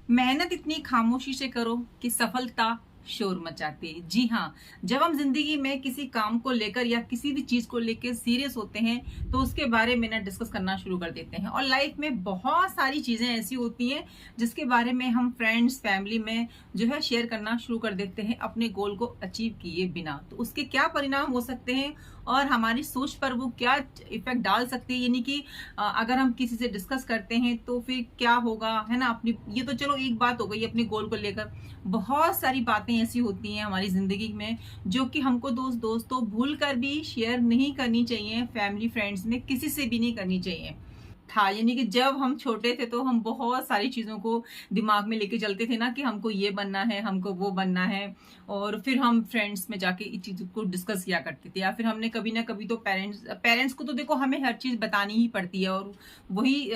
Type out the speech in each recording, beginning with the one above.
मेहनत इतनी खामोशी से करो कि सफलता शोर मचाती है। जी हाँ, जब हम जिंदगी में किसी काम को लेकर या किसी भी चीज को लेकर सीरियस होते हैं तो उसके बारे में ना डिस्कस करना शुरू कर देते हैं। और लाइफ में बहुत सारी चीजें ऐसी होती हैं जिसके बारे में हम फ्रेंड्स फैमिली में जो है शेयर करना शुरू कर देते हैं अपने गोल को अचीव किए बिना। तो उसके क्या परिणाम हो सकते हैं और हमारी सोच पर वो क्या इफेक्ट डाल सकते हैं, यानी कि अगर हम किसी से डिस्कस करते हैं तो फिर क्या होगा, है ना। अपनी ये तो चलो एक बात हो गई अपने गोल को लेकर। बहुत सारी बातें ऐसी होती हैं हमारी जिंदगी में जो कि हमको दोस्तों भूल कर भी शेयर नहीं करनी चाहिए, फैमिली फ्रेंड्स में किसी से भी नहीं करनी चाहिए। था यानी कि जब हम छोटे थे तो हम बहुत सारी चीजों को दिमाग में लेके चलते थे ना कि हमको ये बनना है, हमको वो बनना है। और फिर हम फ्रेंड्स में जाके इस चीज को डिस्कस किया करते थे, या फिर हमने कभी ना कभी तो पेरेंट्स को तो देखो हमें हर चीज बतानी ही पड़ती है। और वही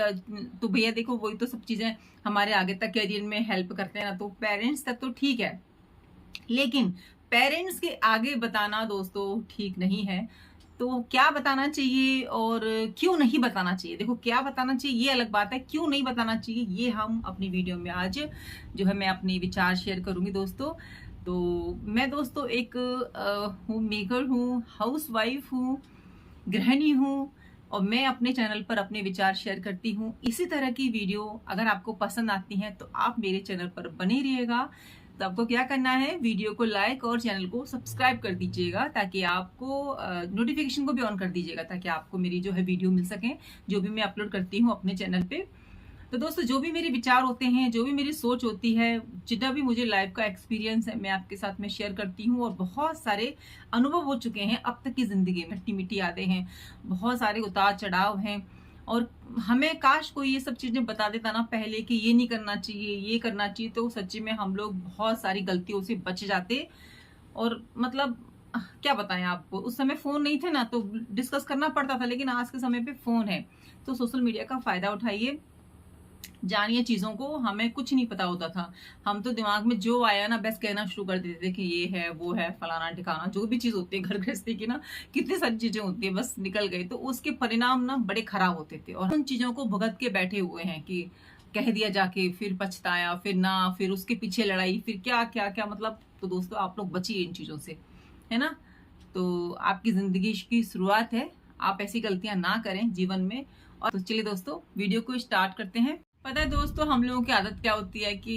तो भैया देखो वही तो सब चीजें हमारे आगे तक करियर में हेल्प करते हैं ना। तो पेरेंट्स तक तो ठीक है, लेकिन पेरेंट्स के आगे बताना दोस्तों ठीक नहीं है। तो क्या बताना चाहिए और क्यों नहीं बताना चाहिए, देखो क्या बताना चाहिए ये अलग बात है, क्यों नहीं बताना चाहिए ये हम अपनी वीडियो में आज जो है मैं अपने विचार शेयर करूंगी दोस्तों। तो मैं दोस्तों एक होम मेकर हूँ, हाउस वाइफ हूँ, गृहिणी हूँ। और मैं अपने चैनल पर अपने विचार शेयर करती हूँ। इसी तरह की वीडियो अगर आपको पसंद आती है तो आप मेरे चैनल पर बने रहिएगा। तो आपको क्या करना है, वीडियो को लाइक और चैनल को सब्सक्राइब कर दीजिएगा, ताकि आपको नोटिफिकेशन को भी ऑन कर दीजिएगा, ताकि आपको मेरी जो है वीडियो मिल सके जो भी मैं अपलोड करती हूँ अपने चैनल पे। तो दोस्तों जो भी मेरे विचार होते हैं, जो भी मेरी सोच होती है, जितना भी मुझे लाइफ का एक्सपीरियंस है, मैं आपके साथ में शेयर करती हूँ। और बहुत सारे अनुभव हो चुके हैं अब तक की जिंदगी में, खट्टी मीठी यादें हैं, बहुत सारे उतार चढ़ाव हैं। और हमें काश कोई ये सब चीजें बता देता ना पहले कि ये नहीं करना चाहिए ये करना चाहिए, तो सच्ची में हम लोग बहुत सारी गलतियों से बच जाते। और मतलब क्या बताएं आपको, उस समय फोन नहीं थे ना तो डिस्कस करना पड़ता था, लेकिन आज के समय पे फोन है। तो सोशल मीडिया का फायदा उठाइए, जानिए चीजों को। हमें कुछ नहीं पता होता था, हम तो दिमाग में जो आया ना बस कहना शुरू कर देते थे कि ये है वो है फलाना ठिकाना, जो भी चीज होती है घर गृहस्थी की ना, कितनी सारी चीजें होती है, बस निकल गई तो उसके परिणाम ना बड़े खराब होते थे। और उन चीजों को भुगत के बैठे हुए हैं कि कह दिया जाके फिर पछताया, फिर ना, फिर उसके पीछे लड़ाई, फिर क्या क्या क्या मतलब। तो दोस्तों आप लोग बचिए इन चीजों से, है ना। तो आपकी जिंदगी की शुरुआत है, आप ऐसी गलतियां ना करें जीवन में। और तो चलिए दोस्तों वीडियो को स्टार्ट करते हैं। पता है दोस्तों हम लोगों की आदत क्या होती है कि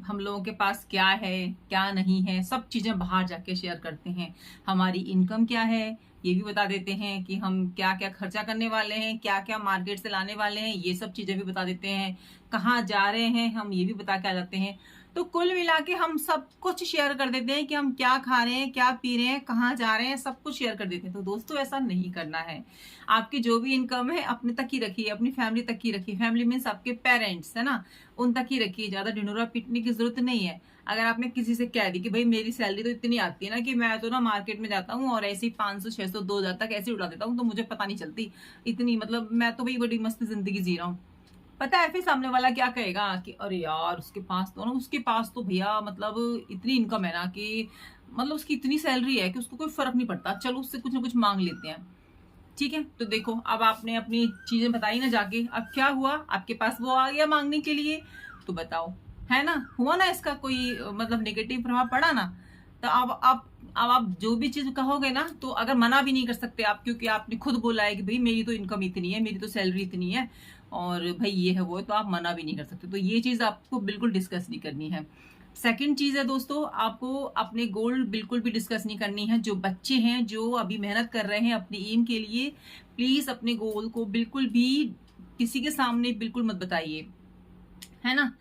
हम लोगों के पास क्या है क्या नहीं है सब चीजें बाहर जाके शेयर करते हैं। हमारी इनकम क्या है ये भी बता देते हैं, कि हम क्या क्या खर्चा करने वाले हैं, क्या क्या मार्केट से लाने वाले हैं, ये सब चीजें भी बता देते हैं। कहाँ जा रहे हैं हम ये भी बता के आ जाते हैं। तो कुल मिला के हम सब कुछ शेयर कर देते हैं कि हम क्या खा रहे हैं, क्या पी रहे हैं, कहाँ जा रहे हैं, सब कुछ शेयर कर देते हैं। तो दोस्तों ऐसा नहीं करना है। आपकी जो भी इनकम है अपने तक ही रखिए, अपनी फैमिली तक ही रखिए। फैमिली मीन्स आपके पेरेंट्स, है ना, उन तक ही रखिए। ज्यादा ढिंडोरा पीटने की जरूरत नहीं है। अगर आपने किसी से कह दी कि भाई मेरी सैलरी तो इतनी आती है ना कि मैं तो ना मार्केट में जाता हूँ और ऐसे ही 500 600 2000 तक ऐसे उड़ा देता हूँ, तो मुझे पता नहीं चलती इतनी, मतलब मैं तो भाई बड़ी मस्त जिंदगी जी रहा हूँ। पता है फिर सामने वाला क्या कहेगा कि अरे यार उसके पास तो ना, उसके पास तो भैया मतलब इतनी इनकम है ना कि मतलब उसकी इतनी सैलरी है कि उसको कोई फर्क नहीं पड़ता, चलो उससे कुछ ना कुछ मांग लेते हैं। ठीक है, तो देखो अब आपने अपनी चीजें बताई ना जाके, अब क्या हुआ, आपके पास वो आ गया मांगने के लिए। तो बताओ, है ना, हुआ ना इसका कोई मतलब नेगेटिव प्रभाव पड़ा ना। तो अब आप जो भी चीज कहोगे ना तो अगर मना भी नहीं कर सकते आप, क्योंकि आपने खुद बोला है कि भाई मेरी तो इनकम इतनी है, मेरी तो सैलरी इतनी है और भाई ये है वो है, तो आप मना भी नहीं कर सकते। तो ये चीज आपको बिल्कुल डिस्कस नहीं करनी है। सेकंड चीज है दोस्तों, आपको अपने गोल बिल्कुल भी डिस्कस नहीं करनी है। जो बच्चे हैं जो अभी मेहनत कर रहे हैं अपनी एम के लिए, प्लीज अपने गोल को बिल्कुल भी किसी के सामने बिल्कुल मत बताइए, है ना।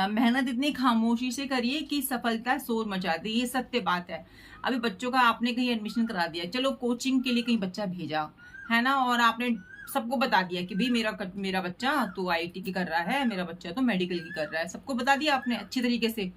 मेहनत इतनी खामोशी से करिए कि सफलता शोर मचा दे, ये सत्य बात है। अभी बच्चों का आपने कहीं एडमिशन करा दिया, चलो कोचिंग के लिए कहीं बच्चा भेजा, है ना, और आपने सबको बता दिया कि भाई मेरा बच्चा तो आईआईटी की कर रहा है, मेरा बच्चा तो मेडिकल की कर रहा है, सबको बता दिया आपने अच्छी तरीके से।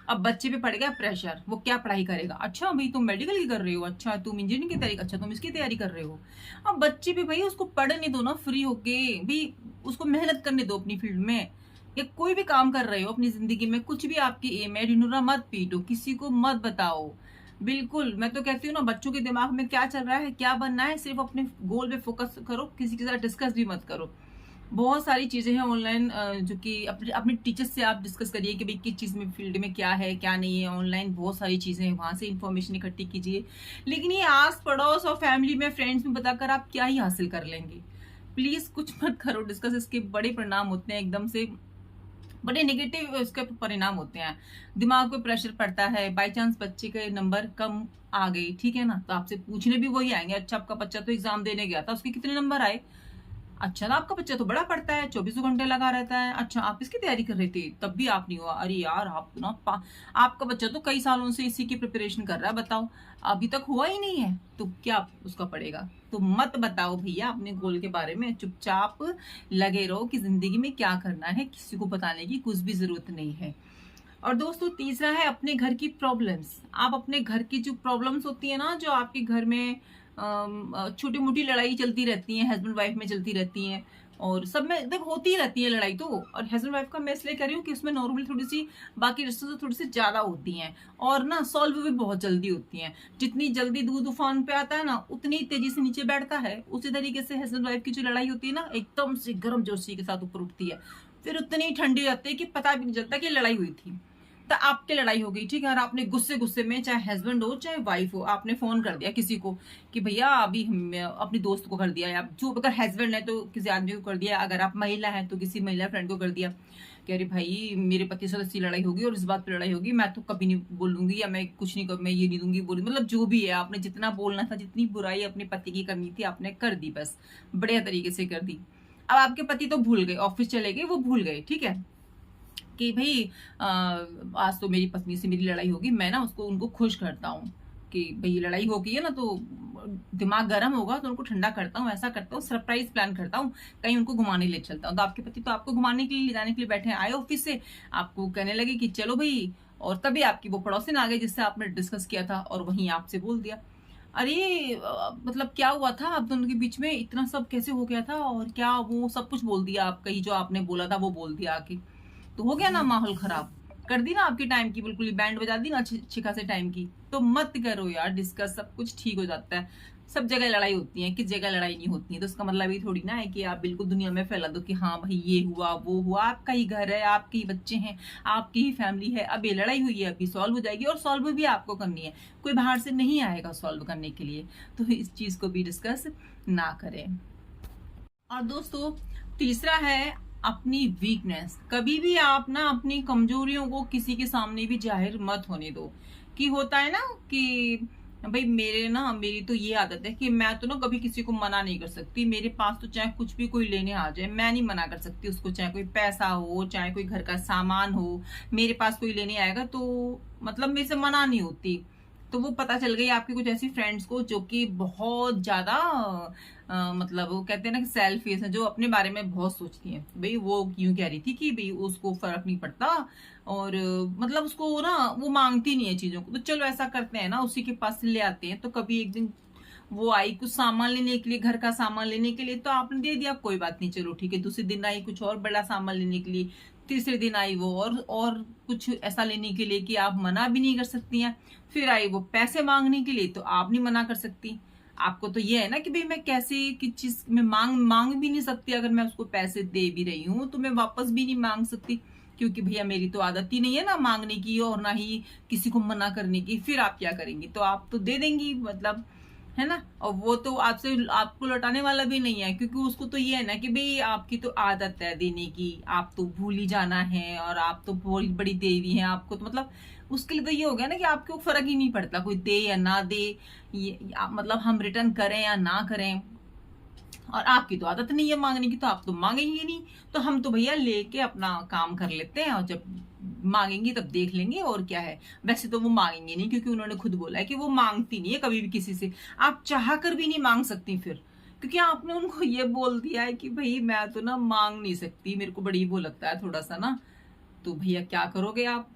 अब बच्चे पे पड़ गया प्रेशर, वो क्या पढ़ाई करेगा, अच्छा भाई तुम मेडिकल की कर रहे हो, अच्छा तुम इंजीनियरिंग की तैयारी, अच्छा तुम इसकी तैयारी कर रहे हो। अब बच्चे पे भाई उसको पढ़ने दो ना फ्री होके, भाई उसको मेहनत करने दो अपनी फील्ड में। या कोई भी काम कर रहे हो अपनी जिंदगी में, कुछ भी आपकी एम है, ढिंढोरा मत पीटो, किसी को मत बताओ। बिल्कुल, मैं तो कहती हूँ ना बच्चों के दिमाग में क्या चल रहा है, क्या बनना है, सिर्फ अपने गोल पे फोकस करो, किसी के साथ डिस्कस भी मत करो। बहुत सारी चीज़ें हैं ऑनलाइन, जो कि अपने अपने टीचर से आप डिस्कस करिए कि भाई किस चीज़ में फील्ड में क्या है क्या नहीं है। ऑनलाइन बहुत सारी चीज़ें हैं, वहाँ से इन्फॉर्मेशन इकट्ठी कीजिए। लेकिन ये आस पड़ोस और फैमिली में, फ्रेंड्स में बताकर आप क्या ही हासिल कर लेंगे। प्लीज़ कुछ मत करो डिस्कस, इसके बड़े परिणाम होते हैं एकदम से, बड़े नेगेटिव उसके परिणाम होते हैं। दिमाग पे प्रेशर पड़ता है, बाय चांस बच्चे के नंबर कम आ गए, ठीक है ना, तो आपसे पूछने भी वही आएंगे, अच्छा आपका बच्चा तो एग्जाम देने गया था, उसके कितने नंबर आए? अच्छा ना, आपका बच्चा तो बड़ा पढ़ता है, चौबीसों घंटे लगा रहता है। अच्छा, आप इसकी तैयारी कर रहे थे तब भी आप नहीं हुआ? अरे यार, आप ना आपका बच्चा तो कई सालों से इसी की प्रिपरेशन कर रहा है, बताओ अभी तक हुआ ही नहीं है, तो क्या उसका पड़ेगा? तो मत बताओ भैया अपने गोल के बारे में, चुपचाप लगे रहो कि जिंदगी में क्या करना है, किसी को बताने की कुछ भी जरूरत नहीं है। और दोस्तों, तीसरा है अपने घर की प्रॉब्लम्स। आप अपने घर की जो प्रॉब्लम्स होती है ना, जो आपके घर में छोटी मोटी लड़ाई चलती रहती है, हस्बैंड वाइफ में चलती रहती है, और सब में देख होती ही रहती है लड़ाई तो। और हस्बैंड वाइफ का मैं इसलिए कह रही हूँ कि उसमें नॉर्मली थोड़ी सी बाकी रिश्तों से थोड़ी सी ज्यादा होती हैं, और ना सॉल्व भी बहुत जल्दी होती हैं। जितनी जल्दी दूध उफान पे आता है ना, उतनी तेजी से नीचे बैठता है। उसी तरीके से हस्बैंड वाइफ की जो लड़ाई होती है ना, एकदम से गर्म जोशी के साथ ऊपर उठती है, फिर उतनी ठंडी रहती है कि पता भी नहीं चलता कि लड़ाई हुई थी। तो आपकी लड़ाई हो गई, ठीक है, और आपने गुस्से गुस्से में, चाहे हस्बैंड हो चाहे वाइफ हो, आपने फोन कर दिया किसी को कि भैया अभी अपनी दोस्त को कर दिया, या जो अगर हस्बैंड है तो किसी आदमी को कर दिया, अगर आप महिला हैं तो किसी महिला फ्रेंड को कर दिया कि अरे भाई मेरे पति से ऐसी लड़ाई होगी और इस बात पे लड़ाई होगी, मैं तो कभी नहीं बोलूंगी, या मैं कुछ नहीं, मैं ये नहीं दूंगी बोली, मतलब जो भी है, आपने जितना बोलना था, जितनी बुराई अपने पति की करनी थी आपने कर दी, बस बढ़िया तरीके से कर दी। अब आपके पति तो भूल गए, ऑफिस चले गए, वो भूल गए, ठीक है, कि भाई आज तो मेरी पत्नी से मेरी लड़ाई होगी, मैं ना उसको उनको खुश करता हूँ कि भाई लड़ाई हो गई है ना, तो दिमाग गर्म होगा तो उनको ठंडा करता हूँ, ऐसा करता हूँ, सरप्राइज प्लान करता हूँ, कहीं उनको घुमाने ले चलता हूँ। तो आपके पति तो आपको घुमाने के लिए, ले जाने के लिए बैठे आए ऑफिस से, आपको कहने लगे कि चलो भाई, और तभी आपकी वो पड़ोसिन आ गई जिससे आपने डिस्कस किया था, और वहीं आपसे बोल दिया, अरे मतलब क्या हुआ था आप दोनों के बीच में, इतना सब कैसे हो गया था, और क्या वो सब कुछ बोल दिया आपका ही, जो आपने बोला था वो बोल दिया आके, तो हो गया ना माहौल खराब, कर दी ना आपकी टाइम की, बिल्कुल ही बैंड बजा दी ना अच्छी खासे टाइम की। तो मत करो यार डिस्कस, सब कुछ ठीक हो जाता है। सब जगह लड़ाई होती है, किस जगह लड़ाई नहीं होती है, तो इसका मतलब ये थोड़ी ना है कि आप बिल्कुल दुनिया में फैला दो कि हाँ भाई ये हुआ वो हुआ। आपका ही घर है, आपके ही बच्चे हैं, आपकी ही फैमिली है, अब ये लड़ाई हुई है, अभी सॉल्व हो जाएगी, और सॉल्व भी आपको करनी है, कोई बाहर से नहीं आएगा सॉल्व करने के लिए। तो इस चीज को भी डिस्कस ना करें। और दोस्तों, तीसरा है अपनी वीकनेस। कभी भी आप ना अपनी कमजोरियों को किसी के सामने भी जाहिर मत होने दो। कि होता है ना कि भाई मेरी तो ये आदत है कि मैं तो ना कभी किसी को मना नहीं कर सकती, मेरे पास तो चाहे कुछ भी कोई लेने आ जाए, मैं नहीं मना कर सकती उसको, चाहे कोई पैसा हो चाहे कोई घर का सामान हो, मेरे पास कोई लेने आएगा तो मतलब मेरे से मना नहीं होती। तो वो पता चल गई आपकी कुछ ऐसी फ्रेंड्स को जो कि बहुत ज्यादा मतलब वो कहते हैं ना कि सेल्फिश है, जो अपने बारे में बहुत सोचती हैं। भाई वो यूं कह रही थी कि भाई उसको फर्क नहीं पड़ता, और मतलब उसको ना वो मांगती नहीं है चीजों को, तो चलो ऐसा करते हैं ना, उसी के पास से ले आते हैं। तो कभी एक दिन वो आई कुछ सामान लेने के लिए, घर का सामान लेने के लिए, तो आपने दे दिया, कोई बात नहीं, चलो ठीक है। दूसरे दिन आई कुछ और बड़ा सामान लेने के लिए, तीसरे दिन आई वो और कुछ ऐसा लेने के लिए कि आप मना भी नहीं कर सकती हैं। फिर आई वो पैसे मांगने के लिए, तो आप नहीं मना कर सकती। आपको तो ये है ना कि भाई मैं कैसे किस चीज में मांग भी नहीं सकती, अगर मैं उसको पैसे दे भी रही हूँ तो मैं वापस भी नहीं मांग सकती, क्योंकि भैया मेरी तो आदत ही नहीं है ना मांगने की, और ना ही किसी को मना करने की। फिर आप क्या करेंगी? तो आप तो दे देंगी, मतलब है ना। और वो तो आपसे आपको लौटाने वाला भी नहीं है, क्योंकि उसको तो ये है ना कि भाई आपकी तो आदत है देने की, आप तो भूल ही जाना है, और आप तो बहुत बड़ी देवी हैं, आपको तो मतलब उसके लिए तो ये हो गया ना कि आपको फर्क ही नहीं पड़ता कोई दे या ना दे, ये मतलब हम रिटर्न करें या ना करें। और आपकी तो आदत नहीं है मांगने की, तो आप तो मांगेंगे नहीं, तो हम तो भैया लेके अपना काम कर लेते हैं, और जब मांगेंगी तब देख लेंगे, और क्या है। वैसे तो वो मांगेंगे नहीं, क्योंकि उन्होंने खुद बोला है कि वो मांगती नहीं है कभी भी किसी से, आप चाह कर भी नहीं मांग सकती फिर, क्योंकि आपने उनको ये बोल दिया है कि भाई मैं तो ना मांग नहीं सकती, मेरे को बड़ी वो लगता है थोड़ा सा ना। तो भैया क्या करोगे आप?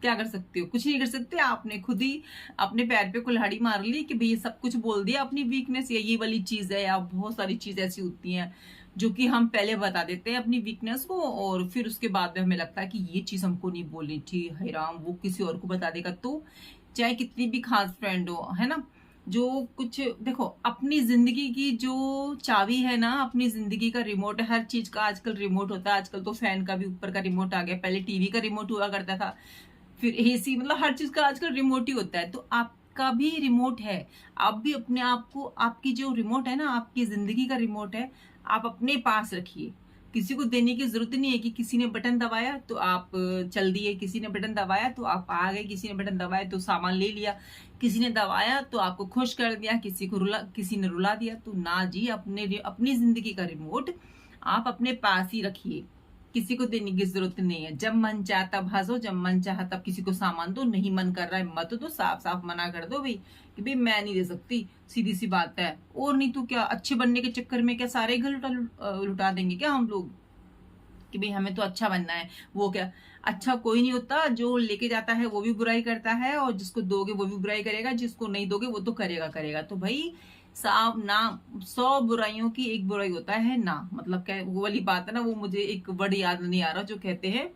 क्या कर सकते हो? कुछ नहीं कर सकते। आपने खुद ही अपने पैर पे कुल्हाड़ी मार ली कि भाई सब कुछ बोल दिया अपनी वीकनेस, या ये वाली चीज है, या बहुत सारी चीज ऐसी होती हैं जो कि हम पहले बता देते हैं अपनी वीकनेस को, और फिर उसके बाद में हमें लगता है कि ये चीज हमको नहीं बोलनी थी, हाय राम वो किसी और को बता देगा तो, चाहे कितनी भी खास फ्रेंड हो, है ना। जो कुछ देखो, अपनी जिंदगी की जो चाबी है ना, अपनी जिंदगी का रिमोट है। हर चीज का आजकल रिमोट होता है। आजकल तो फैन का भी ऊपर का रिमोट आ गया, पहले टीवी का रिमोट हुआ करता था, फिर एसी, मतलब हर चीज का आजकल रिमोट ही होता है। तो आपका भी रिमोट है। आप भी अपने आप को, आपकी जो रिमोट है ना, आपकी जिंदगी का रिमोट है, आप अपने पास रखिए। किसी को देने की जरूरत नहीं है कि किसी ने बटन दबाया तो आप चल दिए, किसी ने बटन दबाया तो आप आ गए, किसी ने बटन दबाया तो सामान ले लिया, किसी ने दबाया तो आपको खुश कर दिया, किसी ने रुला दिया। तो ना जी, अपनी जिंदगी का रिमोट आप अपने पास ही रखिए। किसी को देने की जरूरत नहीं है। जब मन चाहे तब हंसो, जब मन चाहे तब किसी को सामान दो, नहीं मन कर रहा है मत दो, साफ साफ मना कर दो भाई कि भाई मैं नहीं दे सकती, सीधी सी बात है। और नहीं तो क्या, अच्छे बनने के चक्कर में क्या सारे घर लुटा देंगे क्या हम लोग कि भाई हमें तो अच्छा बनना है। वो क्या, अच्छा कोई नहीं होता। जो लेके जाता है वो भी बुराई करता है, और जिसको दोगे वो भी बुराई करेगा, जिसको नहीं दोगे वो तो करेगा। तो भाई साफ ना, 100 बुराइयों की एक बुराई होता है ना। मतलब क्या, वो वाली बात है ना, वो मुझे एक वर्ड याद नहीं आ रहा, जो कहते हैं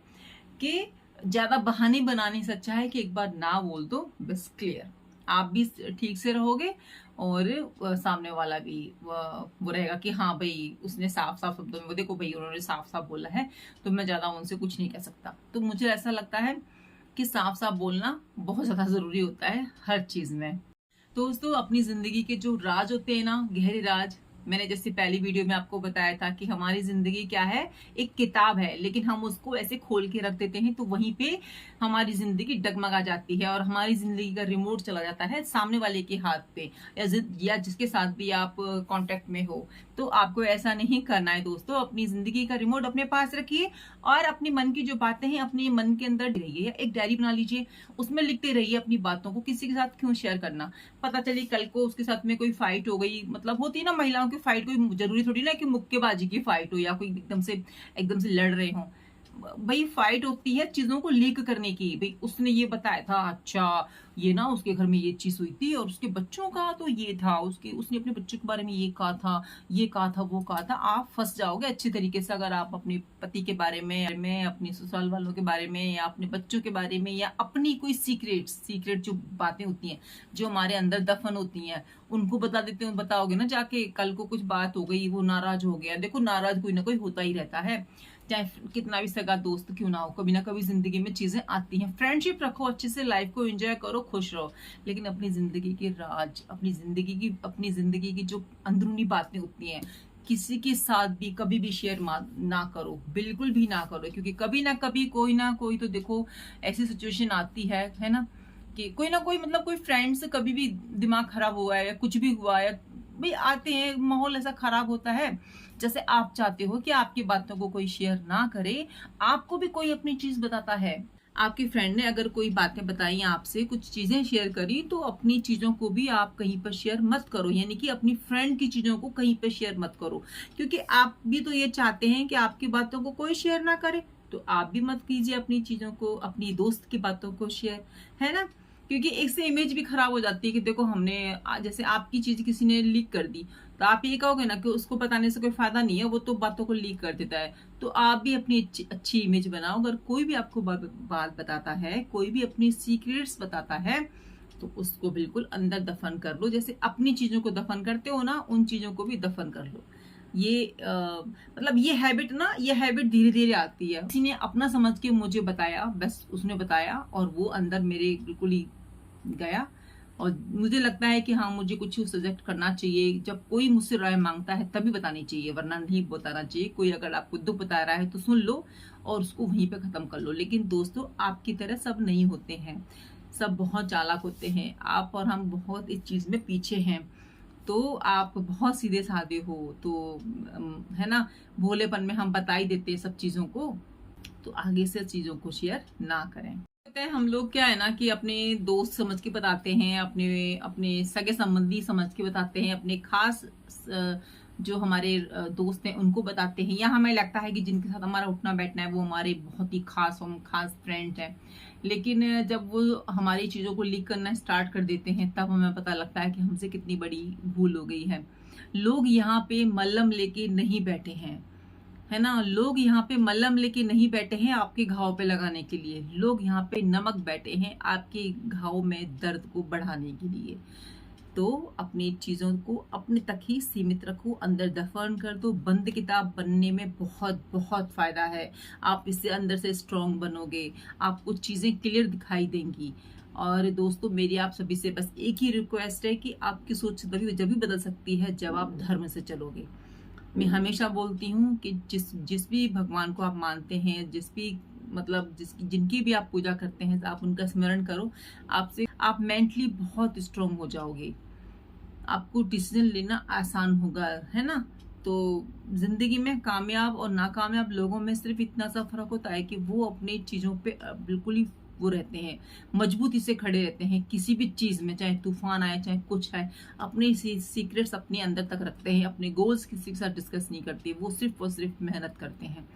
कि ज्यादा बहाने बनाने से अच्छा है कि एक बार ना बोल दो, बस क्लियर। आप भी ठीक से रहोगे, और सामने वाला भी वो रहेगा कि हाँ भाई उसने साफ साफ शब्दों में, वो देखो भाई उन्होंने साफ साफ बोला है, तो मैं ज्यादा उनसे कुछ नहीं कह सकता। तो मुझे ऐसा लगता है कि साफ साफ बोलना बहुत ज्यादा जरूरी होता है हर चीज में। दोस्तों, अपनी जिंदगी के जो राज होते हैं ना, गहरे राज, मैंने जैसे पहली वीडियो में आपको बताया था कि हमारी जिंदगी क्या है, एक किताब है, लेकिन हम उसको ऐसे खोल के रख देते हैं तो वहीं पे हमारी जिंदगी डगमगा जाती है, और हमारी जिंदगी का रिमोट चला जाता है सामने वाले के हाथ पे, या जिसके साथ भी आप कांटेक्ट में हो। तो आपको ऐसा नहीं करना है दोस्तों। अपनी जिंदगी का रिमोट अपने पास रखिए, और अपने मन की जो बातें हैं अपने मन के अंदर रहिए। एक डायरी बना लीजिए, उसमें लिखते रहिए अपनी बातों को। किसी के साथ क्यों शेयर करना, पता चली कल को उसके साथ में कोई फाइट हो गई। मतलब होती है ना महिलाओं की फाइट, कोई जरूरी थोड़ी ना कि मुक्केबाजी की फाइट हो, या कोई एकदम से लड़ रहे हो। भाई फाइट होती है चीजों को लीक करने की। भाई उसने ये बताया था, अच्छा ये ना उसके घर में ये चीज हुई थी, और उसके बच्चों का तो ये था, उसने अपने बच्चों के बारे में ये कहा था, ये कहा था, वो कहा था। आप फंस जाओगे अच्छी तरीके से अगर आप अपने पति के बारे में, अपने ससुराल वालों के बारे में, या अपने बच्चों के बारे में, या अपनी कोई सीक्रेट जो बातें होती हैं, जो हमारे अंदर दफन होती हैं, उनको बता देते हो, बताओगे ना जाके, कल को कुछ बात हो गई, वो नाराज हो गया। देखो नाराज कोई ना कोई होता ही रहता है, चाहे कितना भी सगा दोस्त क्यों ना हो, कभी ना कभी जिंदगी में चीजें आती हैं। फ्रेंडशिप रखो, अच्छे से लाइफ को एंजॉय करो, खुश रहो, लेकिन अपनी जिंदगी के राज, अपनी जिंदगी की जो अंदरूनी बातें होती हैं, किसी के साथ भी कभी भी शेयर ना करो, बिल्कुल भी ना करो। क्योंकि कभी ना कोई तो देखो ऐसी सिचुएशन आती है ना, कि कोई ना कोई, मतलब कोई फ्रेंड से कभी भी दिमाग खराब हुआ है, या कुछ भी हुआ है, भाई आते हैं, माहौल ऐसा खराब होता है। जैसे आप चाहते हो कि आपकी बातों को कोई शेयर ना करे, आपको भी कोई अपनी चीज बताता है। आपके फ्रेंड ने अगर कोई बातें बताई, आपसे कुछ चीजें शेयर करी, तो अपनी चीजों को भी आप कहीं पर शेयर मत करो। यानी कि अपनी फ्रेंड की चीजों को कहीं पर शेयर मत करो, क्योंकि आप भी तो ये चाहते हैं कि आपकी बातों को कोई शेयर ना करे। तो आप भी मत कीजिए अपनी चीजों को, अपनी दोस्त की बातों को शेयर, है ना। क्योंकि इससे इमेज भी खराब हो जाती है कि देखो हमने, जैसे आपकी चीज किसी ने लीक कर दी, तो आप ये कहोगे ना कि उसको बताने से कोई फायदा नहीं है, वो तो बातों को लीक कर देता है। तो आप भी अपनी अच्छी इमेज बनाओ। अगर कोई भी आपको बात बताता है, कोई भी अपनी सीक्रेट्स बताता है, तो उसको बिल्कुल अंदर दफन कर लो। जैसे अपनी चीजों को दफन करते हो ना, उन चीजों को भी दफन कर लो। मतलब ये हैबिट धीरे धीरे आती है। किसी ने अपना समझ के मुझे बताया, बस उसने बताया, और वो अंदर मेरे बिल्कुल ही गया। और मुझे लगता है कि हाँ, मुझे कुछ सजेस्ट करना चाहिए। जब कोई मुझसे राय मांगता है तभी बतानी चाहिए, वरना नहीं बताना चाहिए। कोई अगर आपको दुख बता रहा है तो सुन लो और उसको वहीं पे खत्म कर लो। लेकिन दोस्तों, आपकी तरह सब नहीं होते हैं, सब बहुत चालाक होते हैं। आप और हम बहुत इस चीज में पीछे हैं। तो आप बहुत सीधे साधे हो, तो है ना, भोलेपन में हम बता ही देते हैं सब चीजों को। तो आगे से चीजों को शेयर ना करें। हम लोग क्या है ना कि अपने दोस्त समझ के बताते हैं, अपने अपने सगे संबंधी समझ के बताते हैं, अपने खास जो हमारे दोस्त हैं उनको बताते हैं, या हमें लगता है कि जिनके साथ हमारा उठना बैठना है वो हमारे बहुत ही खास फ्रेंड हैं। लेकिन जब वो हमारी चीजों को लीक करना स्टार्ट कर देते हैं, तब हमें पता लगता है कि हमसे कितनी बड़ी भूल हो गई है। लोग यहाँ पे मल्लम लेके नहीं बैठे हैं, है ना। लोग यहाँ पे मल्लम लेके नहीं बैठे हैं आपके घाव पे लगाने के लिए। लोग यहाँ पे नमक बैठे हैं आपके घाव में दर्द को बढ़ाने के लिए। तो अपनी चीज़ों को अपने तक ही सीमित रखो, अंदर दफन कर दो। बंद किताब बनने में बहुत बहुत फ़ायदा है। आप इससे अंदर से स्ट्रॉन्ग बनोगे, आपको चीज़ें क्लियर दिखाई देंगी। और दोस्तों, मेरी आप सभी से बस एक ही रिक्वेस्ट है कि आपकी सोच तभी जब भी बदल सकती है जब आप धर्म से चलोगे। मैं हमेशा बोलती हूँ कि जिस जिस भी भगवान को आप मानते हैं, जिस भी मतलब जिनकी भी आप पूजा करते हैं, आप उनका स्मरण करो। आपसे आप मेंटली बहुत स्ट्रांग हो जाओगे, आपको डिसीजन लेना आसान होगा, है ना। तो जिंदगी में कामयाब और नाकामयाब लोगों में सिर्फ इतना सा फर्क होता है कि वो अपनी चीजों पे बिल्कुल ही वो रहते हैं, मजबूती से खड़े रहते हैं किसी भी चीज में, चाहे तूफान आए चाहे कुछ आए। अपने सीक्रेट्स अपने अंदर तक रखते हैं, अपने गोल्स किसी के साथ डिस्कस नहीं करते, वो सिर्फ और सिर्फ मेहनत करते हैं।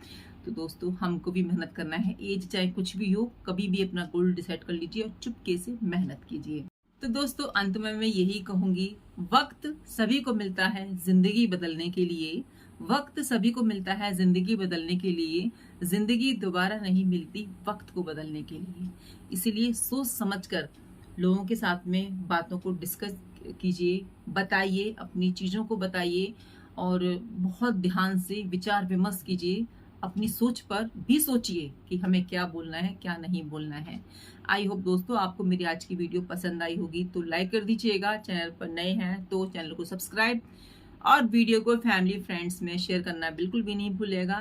तो दोस्तों, हमको भी मेहनत करना है, एज चाहे कुछ भी हो, कभी भी अपना गोल डिसाइड कर लीजिए और चुपके से मेहनत कीजिए। तो दोस्तों, अंत में मैं यही कहूंगी, वक्त सभी को मिलता है जिंदगी बदलने के लिए। वक्त सभी को मिलता है जिंदगी बदलने के लिए, जिंदगी दोबारा नहीं मिलती वक्त को बदलने के लिए। इसीलिए सोच समझकर लोगों के साथ में बातों को डिस्कस कीजिए, बताइए, अपनी चीजों को बताइए और बहुत ध्यान से विचार विमर्श कीजिए। अपनी सोच पर भी सोचिए कि हमें क्या बोलना है, क्या नहीं बोलना है। आई होप दोस्तों, आपको मेरी आज की वीडियो पसंद आई होगी, तो लाइक कर दीजिएगा। चैनल पर नए हैं तो चैनल को सब्सक्राइब और वीडियो को फैमिली फ्रेंड्स में शेयर करना बिल्कुल भी नहीं भूलिएगा।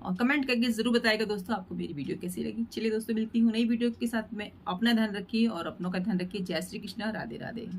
और कमेंट करके जरूर बताएगा दोस्तों आपको मेरी वीडियो कैसी लगी। चलिए दोस्तों, मिलती हूँ नई वीडियो के साथ में। अपना ध्यान रखिए और अपनों का ध्यान रखिए। जय श्री कृष्णा, राधे राधे।